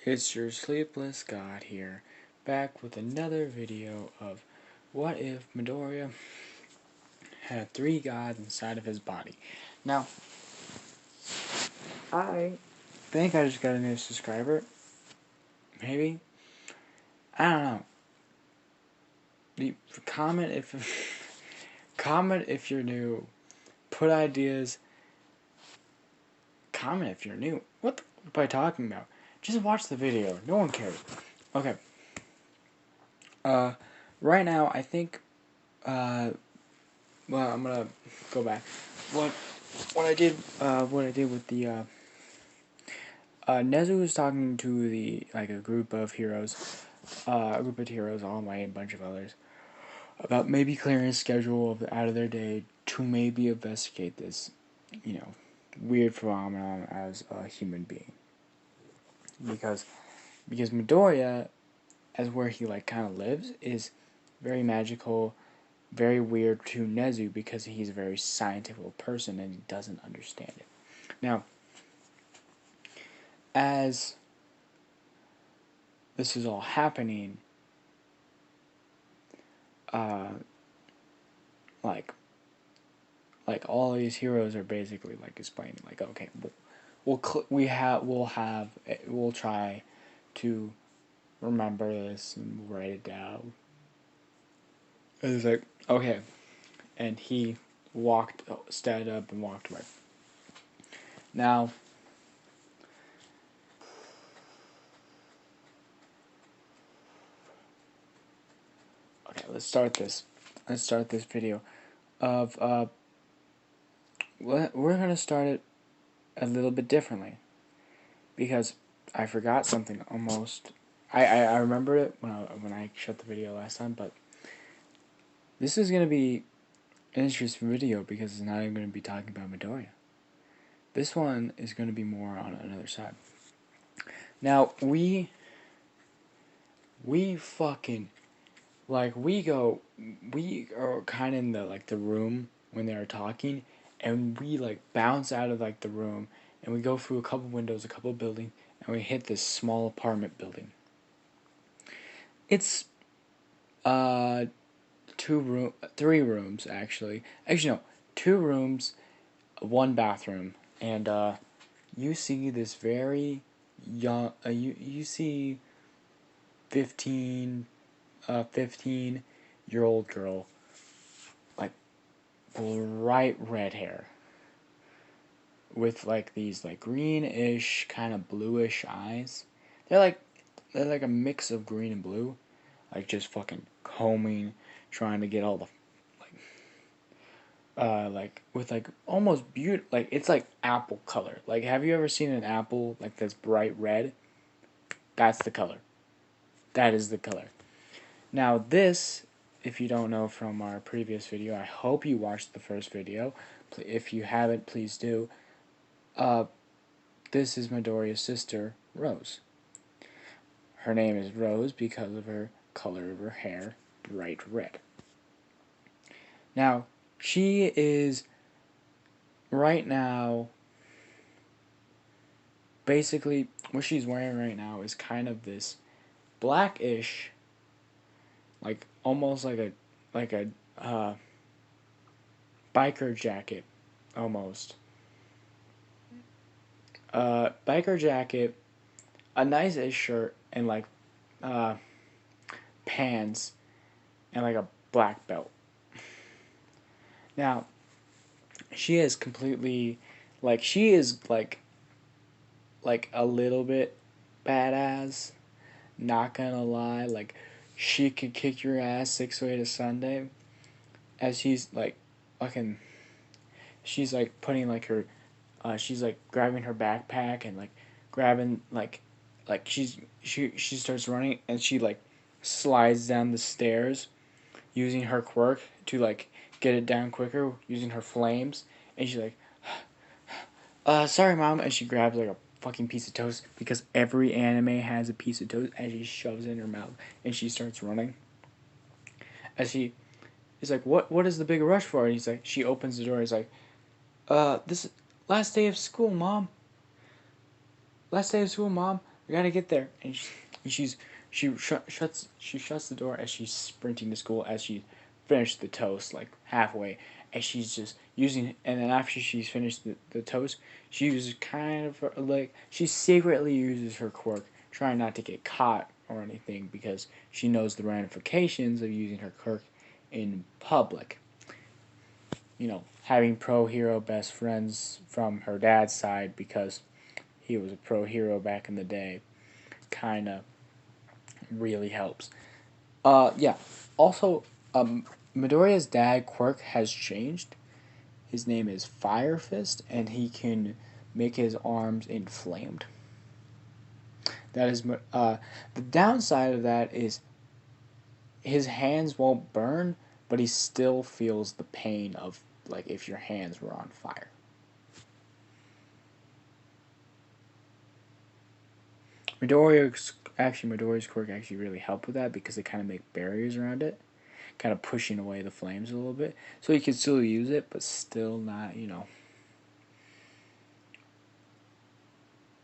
It's your sleepless god here, back with another video of what if Midoriya had 3 gods inside of his body. Now, I think I just got a new subscriber. Maybe. I don't know. Comment if comment if you're new. Put ideas. Comment if you're new. What the fuck am I talking about? Just watch the video. No one cares. Okay. Right now I think well, I'm gonna go back. What I did with the Nezu was talking to a group of heroes, all my a bunch of others, about maybe clearing a schedule out of their day to maybe investigate this, weird phenomenon as a human being. Because Midoriya, as where he kind of lives, is very magical, very weird to Nezu because he's a very scientific person and he doesn't understand it. Now, as this is all happening, all these heroes are basically explaining, okay, we'll try to remember this and write it down. And it's like, okay, and he stood up and walked away. Now, okay, let's start this video of we're gonna start it a little bit differently because I forgot something almost. I remembered it when I shut the video last time, but this is gonna be an interesting video because it's not even gonna be talking about Midoriya. This one is gonna be more on another side. Now we fucking we are kind of in the room when they are talking, and we bounce out of the room and we go through a couple windows, a couple buildings, and we hit this small apartment building. It's 3 rooms actually. Actually no, 2 rooms, 1 bathroom, and you see this very young you see 15-year-old girl, bright red hair, with these greenish kind of bluish eyes. They're a mix of green and blue, just fucking combing, trying to get all the with almost beautiful, it's apple color. Have you ever seen an apple that's bright red? That's the color. That is the color. Now this, if you don't know from our previous video, I hope you watched the first video. If you haven't, please do. This is Midoriya's sister, Rose. Her name is Rose because of her color of her hair, bright red. Now, she is, right now, basically, what she's wearing right now is kind of this blackish, almost like a biker jacket, almost. Biker jacket, a nice-ish shirt, and pants, and a black belt. Now, she is completely, she is a little bit badass, not gonna lie. She could kick your ass 6 way to Sunday, as she's fucking, she's putting her, she's grabbing her backpack and grabbing she starts running, and she slides down the stairs using her quirk to get it down quicker using her flames, and she's sorry mom, and she grabs a fucking piece of toast, because every anime has a piece of toast, and she shoves it in her mouth and she starts running. As he is what is the big rush for? And he's she opens the door, he's this last day of school, mom. Last day of school, mom. We gotta get there. And she shuts the door as she's sprinting to school as she finished the toast like halfway, and she's just using. And then after she's finished the toast, she uses kind of like she secretly uses her quirk, trying not to get caught or anything because she knows the ramifications of using her quirk in public. Having pro hero best friends from her dad's side because he was a pro hero back in the day kind of really helps. Yeah. Also, Midoriya's dad quirk has changed. His name is Fire Fist, and he can make his arms inflamed. That is the downside of that is his hands won't burn, but he still feels the pain of like if your hands were on fire. Midoriya's quirk actually really helped with that because they kind of make barriers around it, kind of pushing away the flames a little bit, so you can still use it, but still not,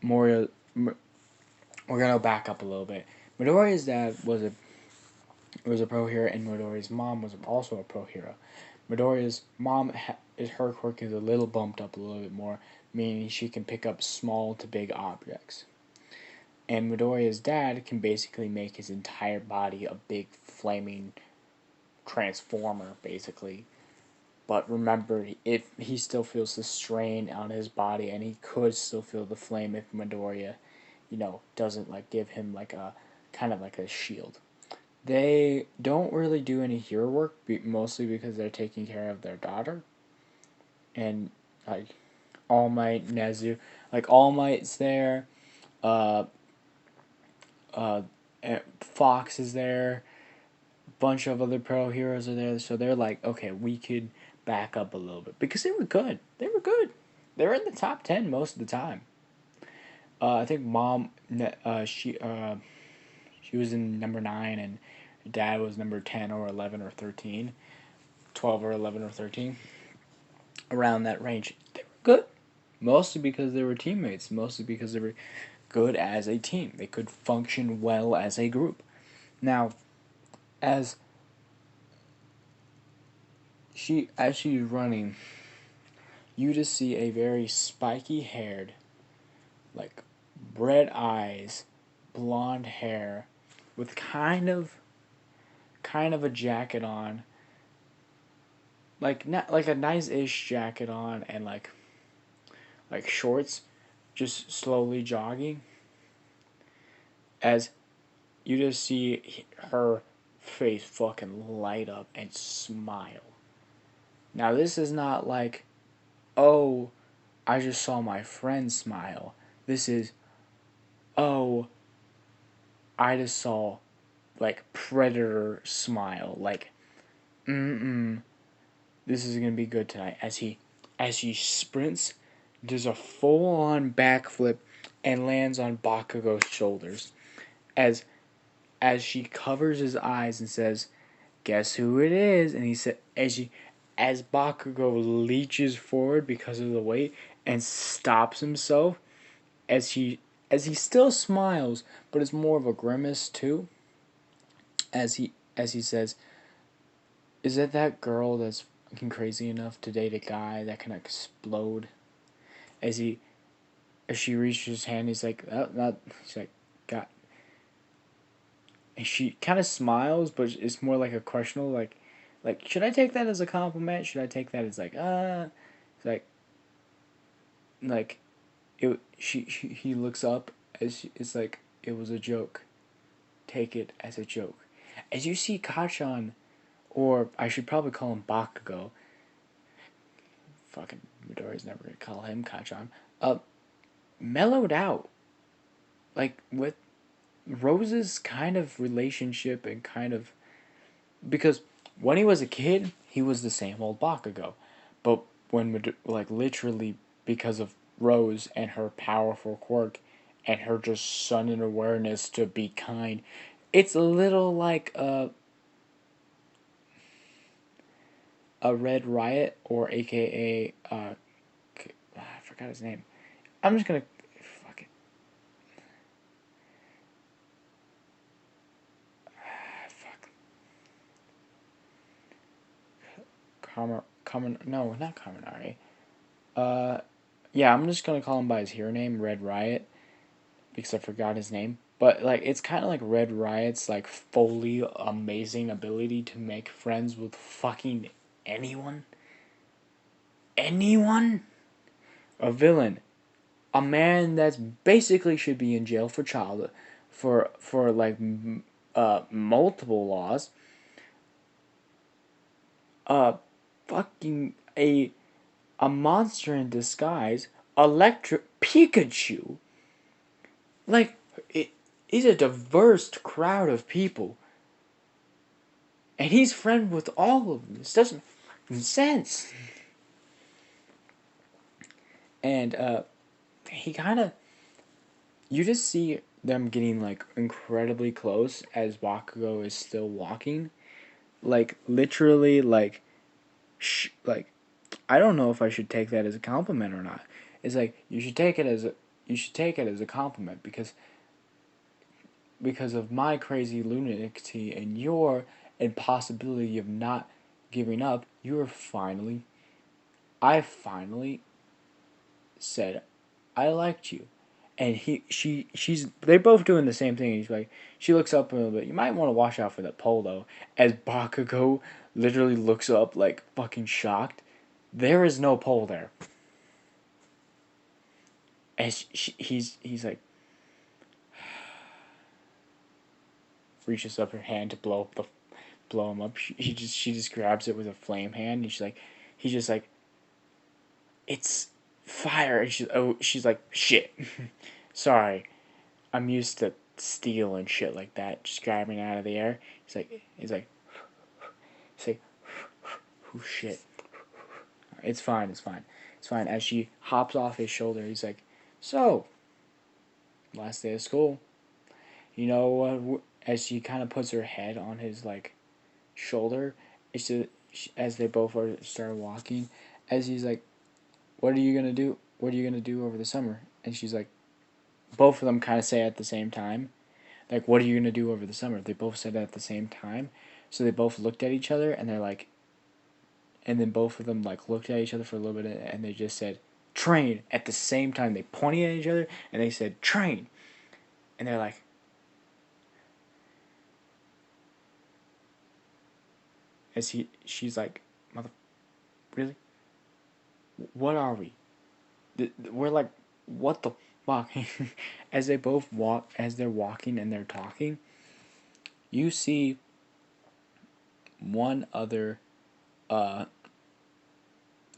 Moria. We're gonna back up a little bit. Midoriya's dad was a pro hero, and Midoriya's mom was also a pro hero. Midoriya's mom is her quirk is a little bumped up a little bit more, meaning she can pick up small to big objects. And Midoriya's dad can basically make his entire body a big flaming transformer, basically. But remember, if he still feels the strain on his body, and he could still feel the flame if Midoriya, doesn't like give him like a kind of like a shield. They don't really do any hero work, mostly because they're taking care of their daughter. And like All Might, Nezu, like All Might's there. Uh, uh, Fox is there. Bunch of other pro heroes are there, so they're like, okay, we could back up a little bit because they were good. They were good. They were in the top 10 most of the time. I think mom, she was in number 9, and dad was number 10 or 11 or 13, 12 or 11 or 13, around that range. They were good, mostly because they were teammates, mostly because they were good as a team. They could function well as a group. Now, as she's running, you just see a very spiky haired, like red eyes, blonde hair, with kind of a jacket on, like not like a nice ish jacket on, and like shorts, just slowly jogging. As you just see her face fucking light up and smile. Now this is not like, oh, I just saw my friend smile. This is, oh, I just saw like predator smile. Like, this is gonna be good tonight. As he sprints, does a full on backflip and lands on Bakugo's shoulders. As as she covers his eyes and says, "Guess who it is?" And he said, as Bakugo leeches forward because of the weight and stops himself, as he still smiles, but it's more of a grimace too. As he says, "Is it that girl that's fucking crazy enough to date a guy that can explode?" As he as she reaches his hand, he's like, "Oh, not." She's like, "God." And she kind of smiles, but it's more like a questionable, like should I take that as a compliment? Should I take that as like, it's like he looks up as it's like it was a joke. Take it as a joke. As you see Kachan, or I should probably call him Bakugo. Fucking Midori's never gonna call him Kachan. Mellowed out, like with Rose's kind of relationship and kind of because when he was a kid, he was the same old Bakugo, but when like literally because of Rose and her powerful quirk and her just sudden awareness to be kind, it's a little like a Red Riot, or AKA I forgot his name. I'm just gonna fuck it. no, not Kaminari. Uh, yeah, I'm just gonna call him by his hero name, Red Riot, because I forgot his name. But like, it's kind of like Red Riot's like fully amazing ability to make friends with fucking anyone. Anyone? A villain, a man that's basically should be in jail for child, for like multiple laws. Uh, fucking a monster in disguise, Electric Pikachu. Like, it is a diverse crowd of people, and he's friends with all of them. This doesn't make sense. And he kind of, you just see them getting like incredibly close as Bakugo is still walking, like literally like I don't know if I should take that as a compliment or not. It's like you should take it as a compliment because of my crazy lunacy and your impossibility of not giving up. I finally said I liked you. And she's they're both doing the same thing. He's like, she looks up a little bit. You might want to watch out for that pole though. As Bakugo literally looks up like fucking shocked, there is no pole there. As he's like reaches up her hand to blow him up. She just grabs it with a flame hand. And he's just like, it's fire. And she's like, shit. Sorry, I'm used to steel and shit like that. Just grabbing it out of the air. He's like, oh shit. It's fine. It's fine. It's fine. As she hops off his shoulder, he's like, so, last day of school. You know what? As she kind of puts her head on his like shoulder, it's just, as they both are start walking. As he's like, what are you gonna do? What are you gonna do over the summer? And she's like, both of them kind of say it at the same time. Like, what are you gonna do over the summer? They both said it at the same time. So they both looked at each other and they're like, and then both of them like looked at each other for a little bit and they just said, train at the same time. They pointed at each other and they said, train. And they're like, she's like, mother, really? What are we? We're like, what the fuck? As they both walk, as they're walking and they're talking, you see one other, uh,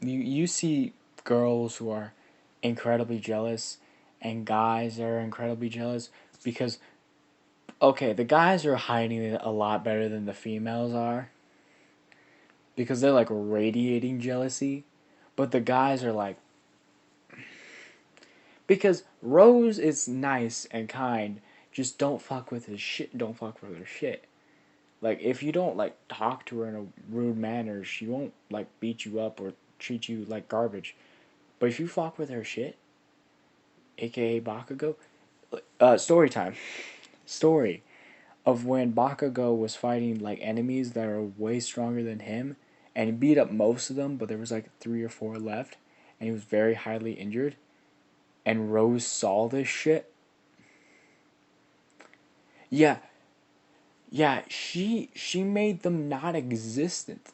you see girls who are incredibly jealous and guys that are incredibly jealous because, okay, the guys are hiding it a lot better than the females are because they're like radiating jealousy, but the guys are like, because Rose is nice and kind, just don't fuck with his shit. Don't fuck with her shit. Like, if you don't like talk to her in a rude manner, she won't like beat you up or treat you like garbage. But if you fuck with her shit, aka Bakugo, story time. Story of when Bakugo was fighting like enemies that are way stronger than him, and he beat up most of them, but there was like 3 or 4 left, and he was very highly injured. And Rose saw this shit. Yeah, yeah, she made them not existent.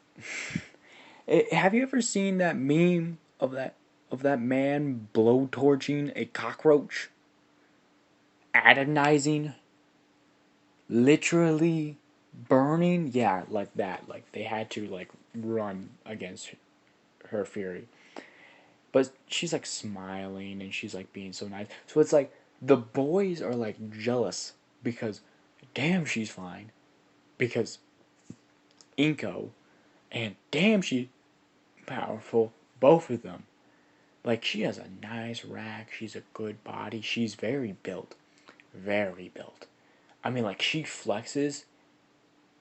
Have you ever seen that meme of that man blowtorching a cockroach, agonizing, literally burning? Yeah, like that. Like they had to like run against her fury. But she's like smiling and she's like being so nice. So it's like the boys are like jealous because damn she's fine. Because Inko and damn she powerful, both of them. Like she has a nice rack, she's a good body, she's very built. Very built. I mean like she flexes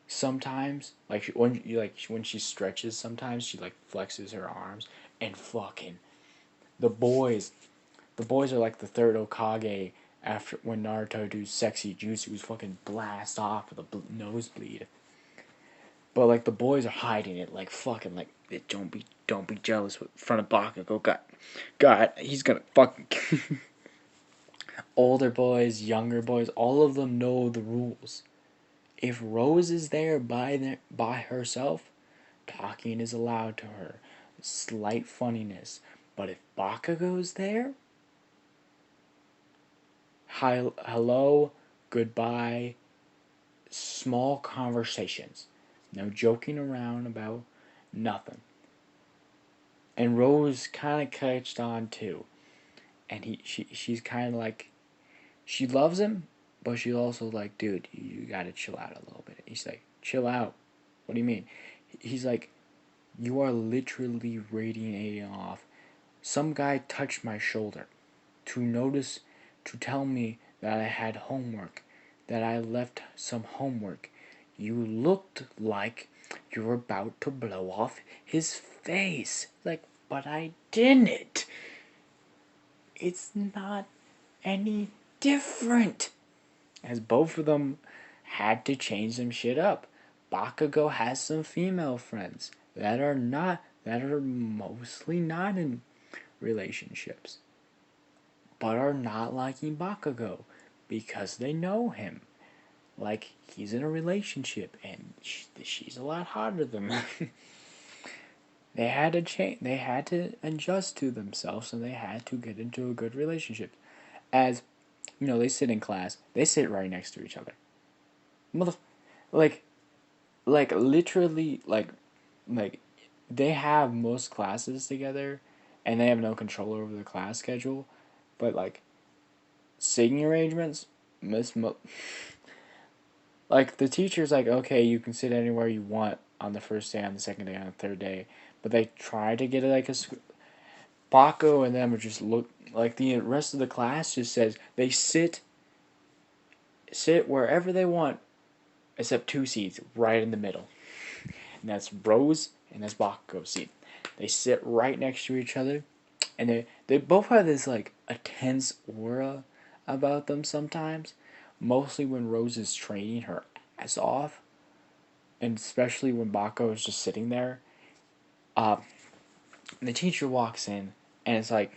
sometimes, like when she stretches sometimes she like flexes her arms and fucking the boys the boys are like the third Okage after when Naruto does sexy jutsu's fucking blast off with a nosebleed. But like the boys are hiding it, like fucking like don't be jealous in front of Bakugo. God, he's gonna fucking older boys, younger boys, all of them know the rules. If Rose is there by herself, talking is allowed to her, slight funniness. But if Bakugo's there, hello, goodbye, small conversations, no joking around about nothing. And Rose kind of catched on too, and she's kind of like she loves him, but she's also like, dude, you gotta chill out a little bit. He's like, chill out. What do you mean? He's like, you are literally radiating off. Some guy touched my shoulder to notice, to tell me that I had homework, that I left some homework. You looked like you were about to blow off his face. Like, but I didn't. It's not any different. As both of them had to change some shit up. Bakugo has some female friends that are mostly not in relationships, but are not liking Bakugo because they know him. Like he's in a relationship and she's a lot hotter than him. They had to change. They had to adjust to themselves, and they had to get into a good relationship. As you know, they sit in class. They sit right next to each other. Mother, like, literally, like, they have most classes together, and they have no control over the class schedule. But like, singing arrangements, Miss Mo- like the teacher's like, okay, you can sit anywhere you want on the first day, on the second day, on the third day. But they try to get it like a Paco and them are just look like the rest of the class just says they sit wherever they want except two seats right in the middle. And that's Rose and that's Bakugo's seat. They sit right next to each other and they both have this like a tense aura about them sometimes. Mostly when Rose is training her ass off. And especially when Bakugo is just sitting there. Uh, the teacher walks in and it's like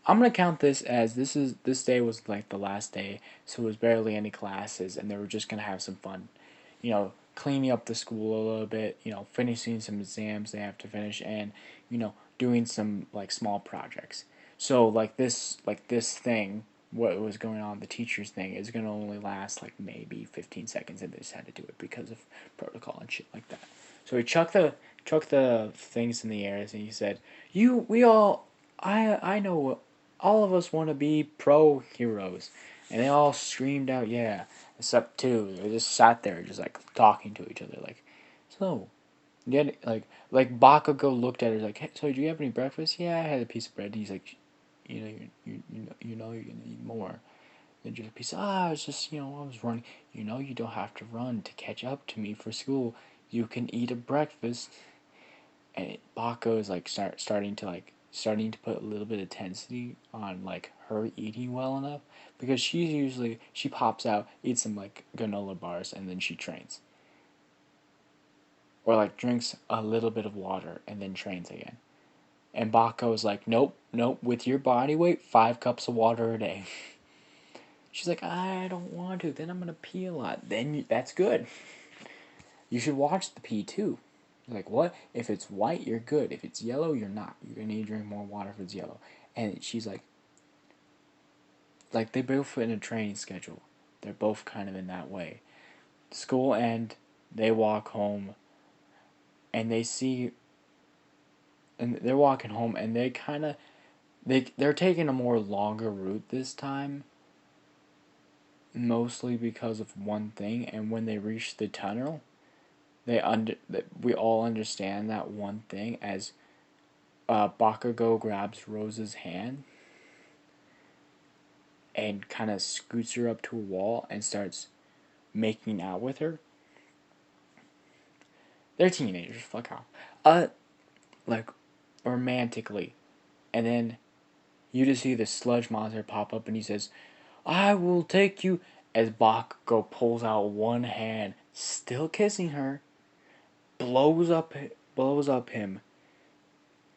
I'm gonna count this as this day was like the last day, so it was barely any classes, and they were just gonna have some fun, cleaning up the school a little bit, finishing some exams they have to finish, and doing some like small projects. So like this thing, what was going on, the teachers thing, is gonna only last like maybe 15 seconds, and they just had to do it because of protocol and shit like that. So he chucked the things in the air, and he said, "You, we all, I know all of us want to be pro heroes," and they all screamed out, "Yeah!" Except two, they just sat there, just like talking to each other, like, "So, yeah." Like Bakugo looked at her like, hey, "So, do you have any breakfast?" "Yeah, I had a piece of bread." And he's like, you know you're gonna need more than just a piece. It's just I was running. You don't have to run to catch up to me for school. You can eat a breakfast." And Bako is like starting to put a little bit of intensity on like her eating well enough because she pops out, eats some like granola bars, and then she trains, or like drinks a little bit of water and then trains again. And Bako is like, nope, nope, with your body weight, 5 cups of water a day. She's like, I don't want to. Then I'm gonna pee a lot. That's good. You should watch the pee too. Like, what? If it's white, you're good. If it's yellow, you're not. You're gonna need to drink more water if it's yellow. And she's like they both in a training schedule. They're both kind of in that way. School end, they walk home, and they see, and they're walking home, and they kind of, they're taking a more longer route this time. Mostly because of one thing, and when they reach the tunnel, we all understand that one thing as Bakugo grabs Rose's hand and kind of scoots her up to a wall and starts making out with her. They're teenagers, fuck off. Like romantically, and then you just see the sludge monster pop up, and he says, "I will take you as Bakugo pulls out one hand, still kissing her, blows up him,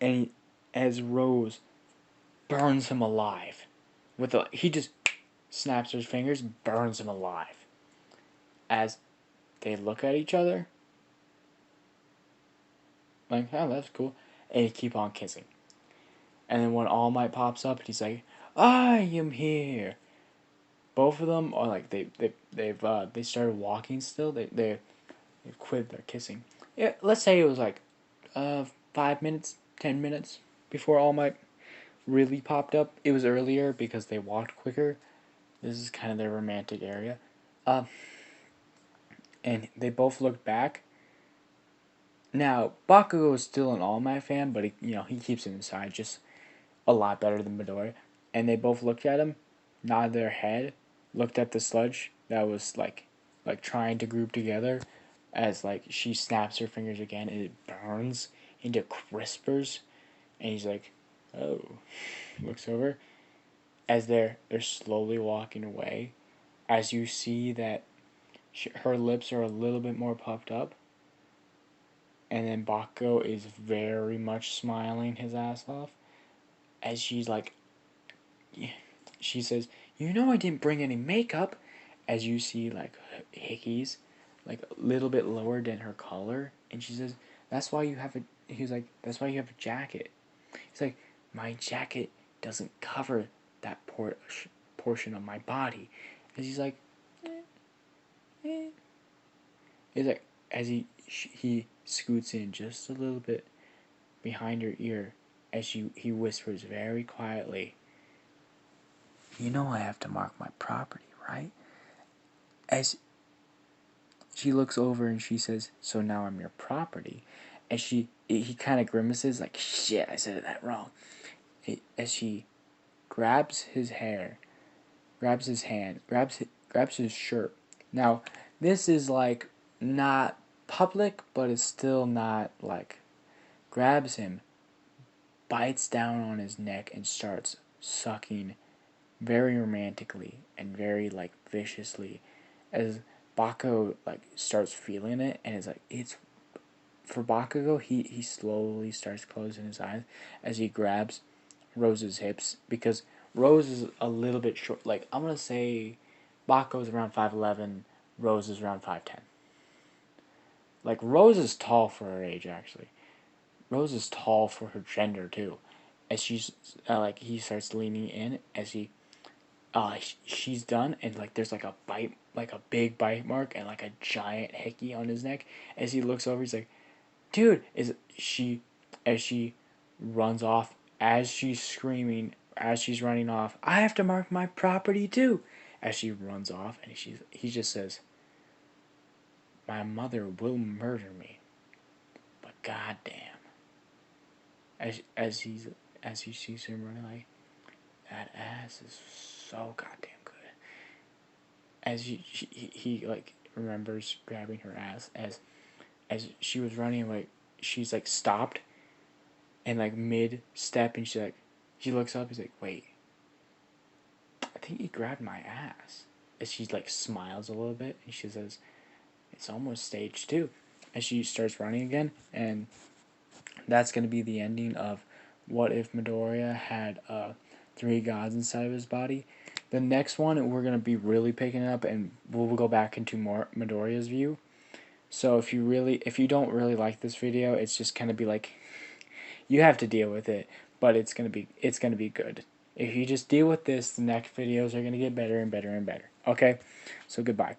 and as Rose burns him alive. He just snaps his fingers, burns him alive. As they look at each other, like, oh, that's cool, and they keep on kissing. And then when All Might pops up, he's like, I am here. Both of them are like they started walking still. They quit their kissing. Yeah, let's say it was like 5 minutes, 10 minutes before All Might really popped up. It was earlier because they walked quicker. This is kind of their romantic area. And they both looked back. Now Bakugo is still an All Might fan, but he keeps it inside, just a lot better than Midoriya. And they both looked at him, nodded their head, looked at the sludge that was like trying to group together, as like she snaps her fingers again and it burns into crispers, and he's like, oh, looks over as they're slowly walking away, as you see that her lips are a little bit more puffed up, and then Bakugo is very much smiling his ass off as she's like, she says, you know I didn't bring any makeup, as you see like hickeys like a little bit lower than her collar, and she says, that's why you have a he's like, that's why you have a jacket. He's like, my jacket doesn't cover that portion of my body. And he's like, eh. He's like, as he scoots in just a little bit behind her ear, as he whispers very quietly, you know I have to mark my property, right? As she looks over and she says, so now I'm your property. And he kind of grimaces like, shit, I said that wrong. As she grabs his hair, grabs his hand, grabs his shirt. Now, this is like not public, but it's still not like, grabs him, bites down on his neck, and starts sucking very romantically and very like viciously, as Bakugo like starts feeling it, and it's for Bakugo, he slowly starts closing his eyes as he grabs Rose's hips, because Rose is a little bit short. Like, I'm gonna say Bakugo's around 5'11", Rose is around 5'10". Like, Rose is tall for her age, actually. Rose is tall for her gender too. As she's like, he starts leaning in as she's done, and like there's like a bite, like a big bite mark, and like a giant hickey on his neck. As he looks over, he's like, dude, is she, as she runs off, as she's screaming, as she's running off, I have to mark my property too. As she runs off, and he just says, my mother will murder me, but goddamn. As he sees him running, like, that ass is so goddamn good. As he like remembers grabbing her ass as she was running away, she's like stopped and like mid step, and she looks up, he's like, wait, I think he grabbed my ass. As she like smiles a little bit, and she says, it's almost stage 2. As she starts running again, and that's gonna be the ending of What If Midoriya Had 3 gods inside of his body. The next one we're gonna be really picking it up, and we'll go back into more Midoriya's view. So if you don't really like this video, it's just gonna be like, you have to deal with it, but it's gonna be good. If you just deal with this, the next videos are gonna get better and better and better. Okay, so goodbye.